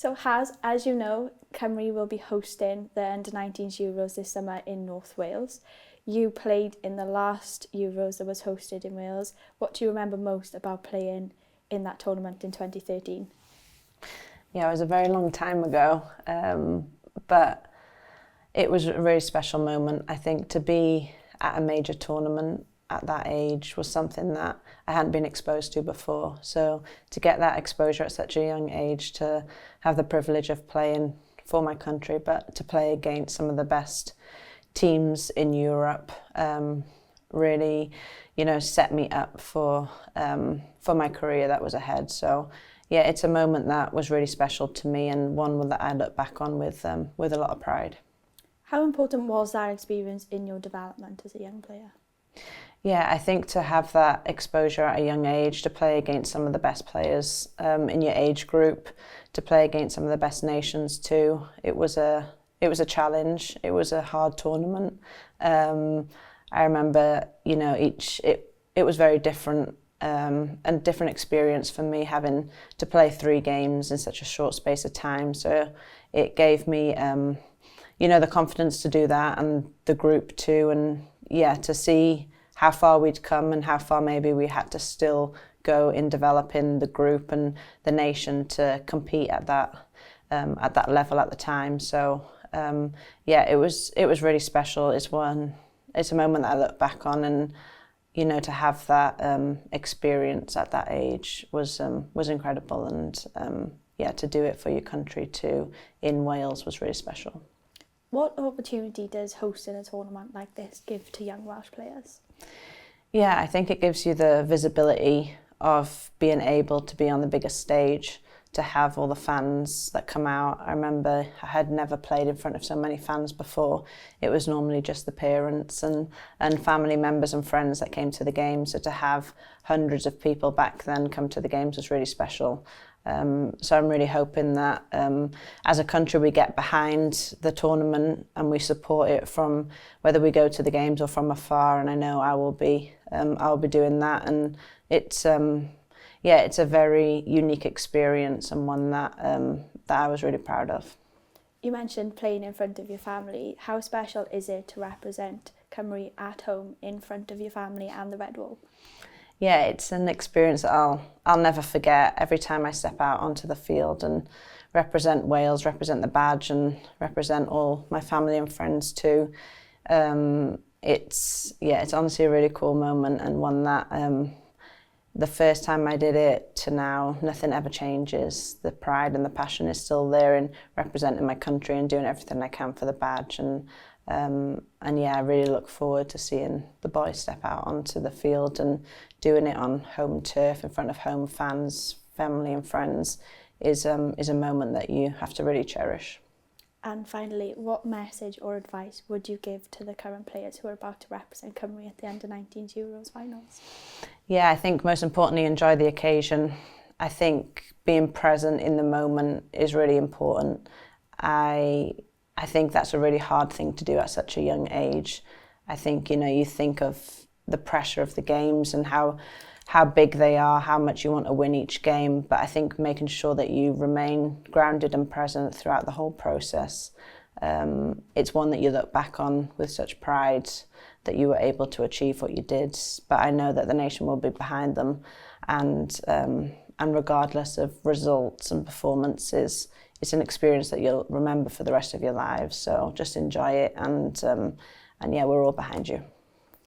So as you know, Cymru will be hosting the Under-19s Euros this summer in North Wales. You played in the last Euros that was hosted in Wales. What do you remember most about playing in that tournament in 2013? Yeah, it was a very long time ago, but it was a really special moment. I think to be at a major tournament at that age was something that I hadn't been exposed to before. So to get that exposure at such a young age, to have the privilege of playing for my country, but to play against some of the best teams in Europe, really, set me up for my career that was ahead. So yeah, it's a moment that was really special to me, and one that I look back on with a lot of pride. How important was that experience in your development as a young player? Yeah, I think to have that exposure at a young age, to play against some of the best players in your age group, to play against some of the best nations too, it was a challenge. It was a hard tournament. I remember, it was very different and different experience for me, having to play 3 games in such a short space of time. So it gave me, the confidence to do that, and the group too, and yeah, to see how far we'd come and how far maybe we had to still go in developing the group and the nation to compete at that level at the time. So it was really special. It's a moment that I look back on, and to have that experience at that age was incredible, and to do it for your country too in Wales was really special. What opportunity does hosting a tournament like this give to young Welsh players? Yeah, I think it gives you the visibility of being able to be on the biggest stage, to have all the fans that come out. I remember I had never played in front of so many fans before. It was normally just the parents and family members and friends that came to the games. So to have hundreds of people back then come to the games was really special. So I'm really hoping that as a country we get behind the tournament and we support it from whether we go to the games or from afar, and I know I will be doing that, and it's a very unique experience, and one that I was really proud of. You mentioned playing in front of your family. How special is it to represent Cymru at home in front of your family and the Red Wall? Yeah, it's an experience that I'll never forget. Every time I step out onto the field and represent Wales, represent the badge, and represent all my family and friends too, it's honestly a really cool moment, and one that the first time I did it to now, nothing ever changes. The pride and the passion is still there in representing my country and doing everything I can for the badge. And I really look forward to seeing the boys step out onto the field and doing it on home turf in front of home fans, family and friends is a moment that you have to really cherish. And finally, what message or advice would you give to the current players who are about to represent Cymru at the Under-19s Euros finals? Yeah, I think most importantly, enjoy the occasion. I think being present in the moment is really important. I think that's a really hard thing to do at such a young age. I think, you think of the pressure of the games and how big they are, how much you want to win each game, but I think making sure that you remain grounded and present throughout the whole process. It's one that you look back on with such pride that you were able to achieve what you did, but I know that the nation will be behind them, and regardless of results and performances, it's an experience that you'll remember for the rest of your lives. So just enjoy it, and we're all behind you.